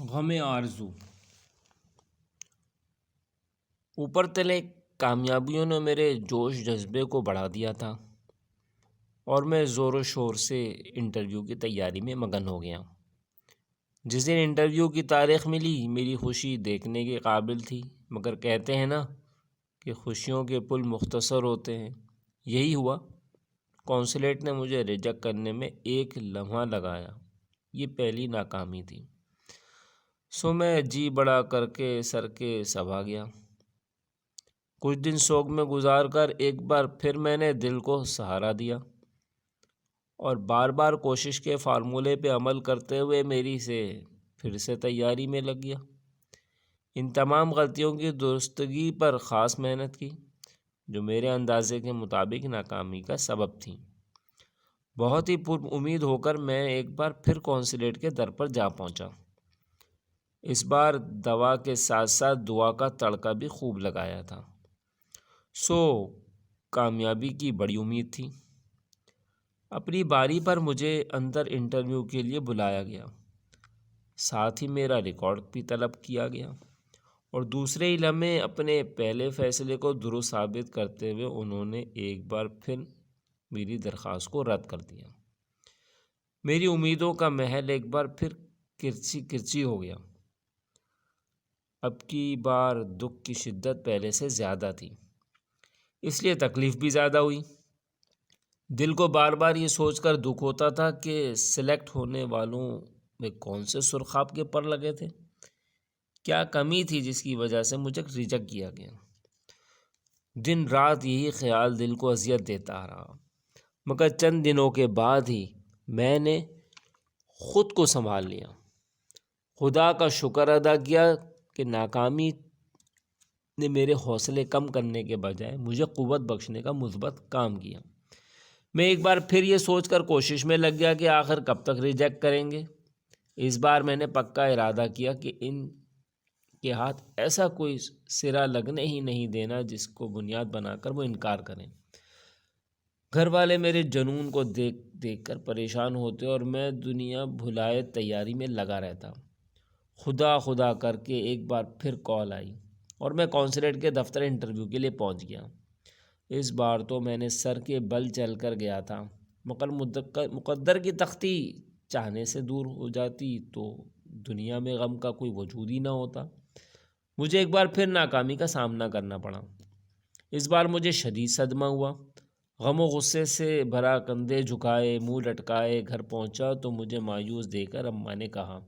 غم آرزو۔ اوپر تلے کامیابیوں نے میرے جوش جذبے کو بڑھا دیا تھا اور میں زور و شور سے انٹرویو کی تیاری میں مگن ہو گیا۔ جس دن انٹرویو کی تاریخ ملی میری خوشی دیکھنے کے قابل تھی، مگر کہتے ہیں نا کہ خوشیوں کے پل مختصر ہوتے ہیں، یہی ہوا۔ کونسلیٹ نے مجھے ریجیکٹ کرنے میں ایک لمحہ لگایا، یہ پہلی ناکامی تھی۔ سو میں جی بڑا کر کے سر کے سبھا گیا۔ کچھ دن سوگ میں گزار کر ایک بار پھر میں نے دل کو سہارا دیا اور بار بار کوشش کے فارمولے پہ عمل کرتے ہوئے میری سے پھر سے تیاری میں لگ گیا۔ ان تمام غلطیوں کی درستگی پر خاص محنت کی، جو میرے اندازے کے مطابق ناکامی کا سبب تھی۔ بہت ہی پر امید ہو کر میں ایک بار پھر کونسلیٹ کے در پر جا پہنچا۔ اس بار دوا کے ساتھ ساتھ دعا کا تڑکا بھی خوب لگایا تھا۔ سو کامیابی کی بڑی امید تھی۔ اپنی باری پر مجھے اندر انٹرویو کے لیے بلایا گیا، ساتھ ہی میرا ریکارڈ بھی طلب کیا گیا اور دوسرے ہی لمحے اپنے پہلے فیصلے کو درست ثابت کرتے ہوئے انہوں نے ایک بار پھر میری درخواست کو رد کر دیا۔ میری امیدوں کا محل ایک بار پھر کرچی کرچی ہو گیا۔ اب کی بار دکھ کی شدت پہلے سے زیادہ تھی، اس لیے تکلیف بھی زیادہ ہوئی۔ دل کو بار بار یہ سوچ کر دکھ ہوتا تھا کہ سلیکٹ ہونے والوں میں کون سے سرخاب کے پر لگے تھے، کیا کمی تھی جس کی وجہ سے مجھے ریجیکٹ کیا گیا۔ دن رات یہی خیال دل کو اذیت دیتا رہا، مگر چند دنوں کے بعد ہی میں نے خود کو سنبھال لیا۔ خدا کا شکر ادا کیا کہ ناکامی نے میرے حوصلے کم کرنے کے بجائے مجھے قوت بخشنے کا مثبت کام کیا۔ میں ایک بار پھر یہ سوچ کر کوشش میں لگ گیا کہ آخر کب تک ریجیکٹ کریں گے۔ اس بار میں نے پکا ارادہ کیا کہ ان کے ہاتھ ایسا کوئی سرا لگنے ہی نہیں دینا جس کو بنیاد بنا کر وہ انکار کریں۔ گھر والے میرے جنون کو دیکھ دیکھ کر پریشان ہوتے اور میں دنیا بھلائے تیاری میں لگا رہتا۔ خدا خدا کر کے ایک بار پھر کال آئی اور میں کونسلیٹ کے دفتر انٹرویو کے لیے پہنچ گیا۔ اس بار تو میں نے سر کے بل چل کر گیا تھا، مگر مقدر کی تختی چاہنے سے دور ہو جاتی تو دنیا میں غم کا کوئی وجود ہی نہ ہوتا۔ مجھے ایک بار پھر ناکامی کا سامنا کرنا پڑا۔ اس بار مجھے شدید صدمہ ہوا۔ غم و غصے سے بھرا کندھے جھکائے منہ لٹکائے گھر پہنچا تو مجھے مایوس دیکھ کر اماں نے کہا،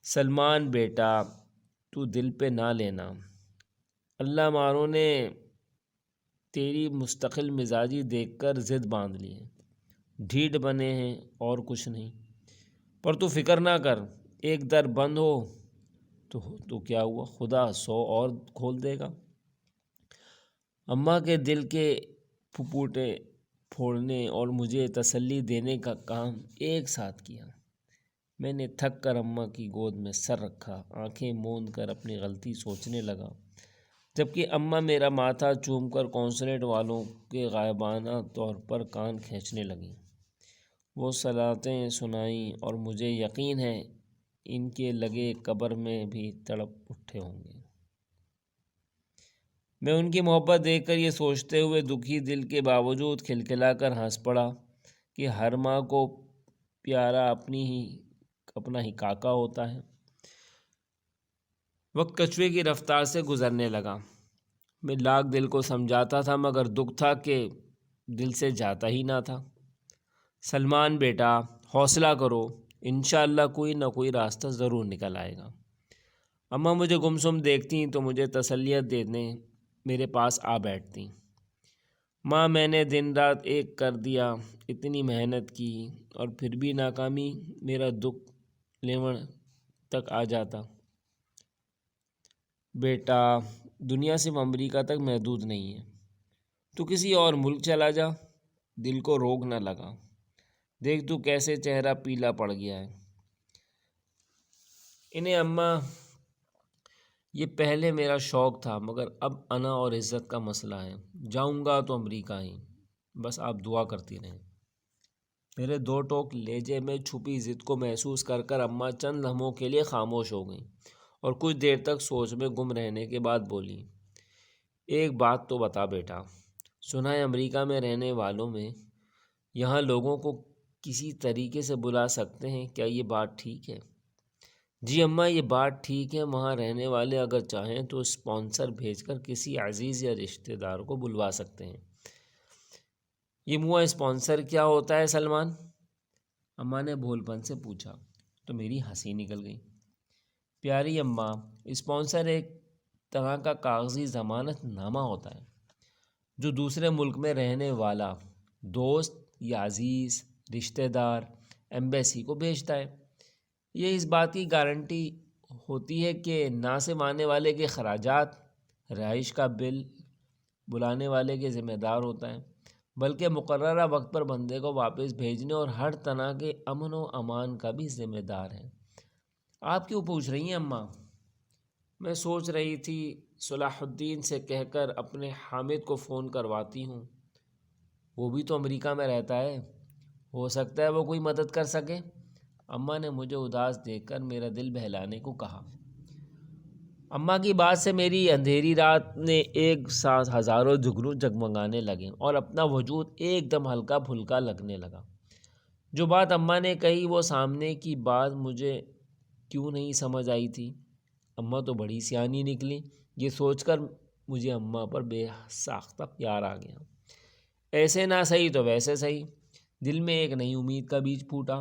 سلمان بیٹا تو دل پہ نہ لینا، اللہ مارو نے تیری مستقل مزاجی دیکھ کر ضد باندھ لی ہے، ڈھیٹ بنے ہیں اور کچھ نہیں، پر تو فکر نہ کر، ایک در بند ہو تو کیا ہوا، خدا 100 اور کھول دے گا۔ اماں کے دل کے پھپھوٹے پھوڑنے اور مجھے تسلی دینے کا کام ایک ساتھ کیا۔ میں نے تھک کر اماں کی گود میں سر رکھا، آنکھیں موند کر اپنی غلطی سوچنے لگا، جبکہ اماں میرا ماتھا چوم کر کونسلیٹ والوں کے غائبانہ طور پر کان کھینچنے لگیں۔ وہ صلاتیں سنائیں اور مجھے یقین ہے ان کے لگے قبر میں بھی تڑپ اٹھے ہوں گے۔ میں ان کی محبت دیکھ کر یہ سوچتے ہوئے دکھی دل کے باوجود کھلکھلا کر ہنس پڑا کہ ہر ماں کو پیارا اپنا ہی کاکا ہوتا ہے۔ وقت کچھوے کی رفتار سے گزرنے لگا۔ میں لاکھ دل کو سمجھاتا تھا مگر دکھ تھا کہ دل سے جاتا ہی نہ تھا۔ سلمان بیٹا حوصلہ کرو، انشاءاللہ کوئی نہ کوئی راستہ ضرور نکل آئے گا۔ اماں مجھے گمسم دیکھتی تو مجھے تسلیت دینے میرے پاس آ بیٹھتی۔ ماں میں نے دن رات ایک کر دیا، اتنی محنت کی اور پھر بھی ناکامی، میرا دکھ لیوڑ تک آ جاتا۔ بیٹا دنیا صرف امریکہ تک محدود نہیں ہے، تو کسی اور ملک چلا جا، دل کو روگ نہ لگا، دیکھ تو کیسے چہرہ پیلا پڑ گیا ہے۔ انہیں اماں یہ پہلے میرا شوق تھا مگر اب انا اور عزت کا مسئلہ ہے، جاؤں گا تو امریکہ ہی، بس آپ دعا کرتی رہیں۔ میرے دو ٹوک لیجے میں چھپی ضد کو محسوس کر کر اماں چند لمحوں کے لیے خاموش ہو گئیں اور کچھ دیر تک سوچ میں گم رہنے کے بعد بولیں، ایک بات تو بتا بیٹا، سنا ہے امریکہ میں رہنے والوں میں یہاں لوگوں کو کسی طریقے سے بلا سکتے ہیں، کیا یہ بات ٹھیک ہے؟ جی اماں، یہ بات ٹھیک ہے، وہاں رہنے والے اگر چاہیں تو اسپانسر بھیج کر کسی عزیز یا رشتہ دار کو بلوا سکتے ہیں۔ یہ منہ اسپانسر کیا ہوتا ہے سلمان؟ اماں نے بھول پن سے پوچھا تو میری ہنسی نکل گئی۔ پیاری اماں، اسپانسر ایک طرح کا کاغذی ضمانت نامہ ہوتا ہے جو دوسرے ملک میں رہنے والا دوست یا عزیز رشتہ دار ایمبیسی کو بھیجتا ہے۔ یہ اس بات کی گارنٹی ہوتی ہے کہ نہ صرف آنے والے کے خراجات، رہائش کا بل بلانے والے کے ذمہ دار ہوتا ہے، بلکہ مقررہ وقت پر بندے کو واپس بھیجنے اور ہر طرح کے امن و امان کا بھی ذمہ دار ہے۔ آپ کیوں پوچھ رہی ہیں اماں؟ میں سوچ رہی تھی صلاح الدین سے کہہ کر اپنے حامد کو فون کرواتی ہوں، وہ بھی تو امریکہ میں رہتا ہے، ہو سکتا ہے وہ کوئی مدد کر سکے۔ اماں نے مجھے اداس دیکھ کر میرا دل بہلانے کو کہا۔ اماں کی بات سے میری اندھیری رات نے ایک ساتھ ہزاروں جگنو جگمگانے لگے اور اپنا وجود ایک دم ہلکا پھلکا لگنے لگا۔ جو بات اماں نے کہی وہ سامنے کی بات مجھے کیوں نہیں سمجھ آئی تھی؟ اماں تو بڑی سیانی نکلی۔ یہ سوچ کر مجھے اماں پر بے ساختہ پیار آ گیا۔ ایسے نہ صحیح تو ویسے صحیح، دل میں ایک نئی امید کا بیج پھوٹا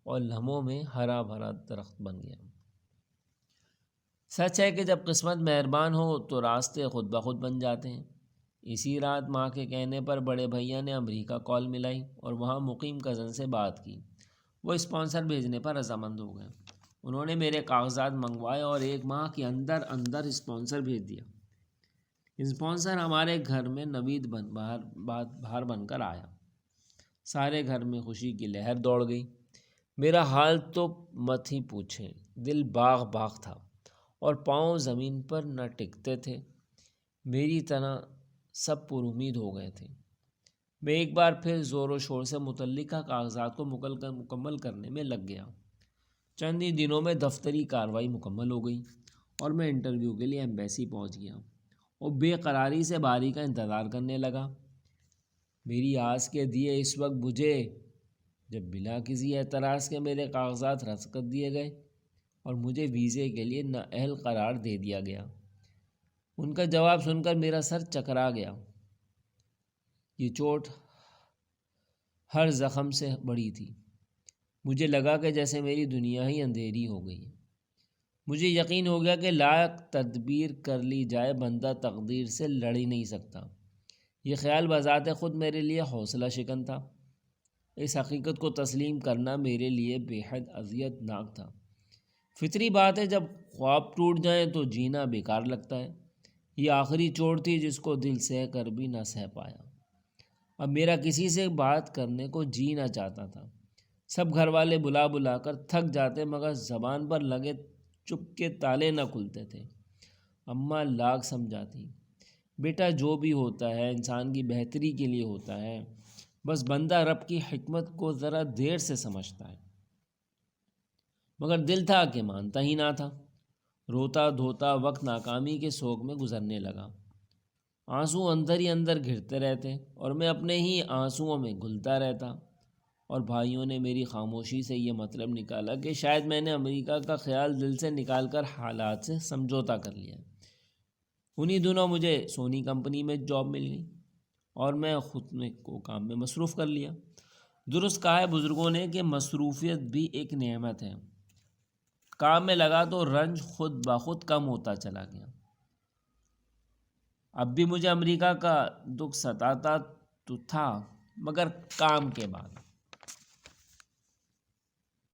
اور لمحوں میں ہرا بھرا درخت بن گیا۔ سچ ہے کہ جب قسمت مہربان ہو تو راستے خود بخود بن جاتے ہیں۔ اسی رات ماں کے کہنے پر بڑے بھیا نے امریکہ کال ملائی اور وہاں مقیم کزن سے بات کی۔ وہ اسپانسر بھیجنے پر رضامند ہو گئے۔ انہوں نے میرے کاغذات منگوائے اور ایک ماہ کے اندر اندر اسپانسر بھیج دیا۔ اسپانسر ہمارے گھر میں نوید بہار بن کر آیا۔ سارے گھر میں خوشی کی لہر دوڑ گئی۔ میرا حال تو مت ہی پوچھیں، دل باغ باغ تھا اور پاؤں زمین پر نہ ٹکتے تھے۔ میری طرح سب پر امید ہو گئے تھے۔ میں ایک بار پھر زور و شور سے متعلقہ کاغذات کو مکمل کرنے میں لگ گیا۔ چند ہی دنوں میں دفتری کارروائی مکمل ہو گئی اور میں انٹرویو کے لیے ایمبیسی پہنچ گیا اور بے قراری سے باری کا انتظار کرنے لگا۔ میری آس کے دیے اس وقت بجھے جب بلا کسی اعتراض کے میرے کاغذات رد کر دیے گئے اور مجھے ویزے کے لیے نااہل قرار دے دیا گیا۔ ان کا جواب سن کر میرا سر چکرا گیا۔ یہ چوٹ ہر زخم سے بڑی تھی۔ مجھے لگا کہ جیسے میری دنیا ہی اندھیری ہو گئی۔ مجھے یقین ہو گیا کہ لائق تدبیر کر لی جائے بندہ تقدیر سے لڑ ہی نہیں سکتا۔ یہ خیال بذات خود میرے لیے حوصلہ شکن تھا۔ اس حقیقت کو تسلیم کرنا میرے لیے بے حد اذیت ناک تھا۔ فطری بات ہے، جب خواب ٹوٹ جائیں تو جینا بیکار لگتا ہے۔ یہ آخری چوٹ تھی جس کو دل سہ کر بھی نہ سہ پایا۔ اب میرا کسی سے بات کرنے کو جی نہ چاہتا تھا۔ سب گھر والے بلا بلا کر تھک جاتے مگر زبان پر لگے چپ کے تالے نہ کھلتے تھے۔ اماں لاکھ سمجھاتی، بیٹا جو بھی ہوتا ہے انسان کی بہتری کے لیے ہوتا ہے، بس بندہ رب کی حکمت کو ذرا دیر سے سمجھتا ہے۔ مگر دل تھا کہ مانتا ہی نہ تھا۔ روتا دھوتا وقت ناکامی کے سوگ میں گزرنے لگا۔ آنسو اندر ہی اندر گھرتے رہتے اور میں اپنے ہی آنسوؤں میں گھلتا رہتا، اور بھائیوں نے میری خاموشی سے یہ مطلب نکالا کہ شاید میں نے امریکہ کا خیال دل سے نکال کر حالات سے سمجھوتا کر لیا۔ انہی دنوں مجھے سونی کمپنی میں جاب مل گئی اور میں خود کو کام میں مصروف کر لیا۔ درست کہا ہے بزرگوں نے کہ مصروفیت بھی ایک نعمت ہے۔ کام میں لگا تو رنج خود بخود کم ہوتا چلا گیا۔ اب بھی مجھے امریکہ کا دکھ ستاتا تو تھا، مگر کام کے بعد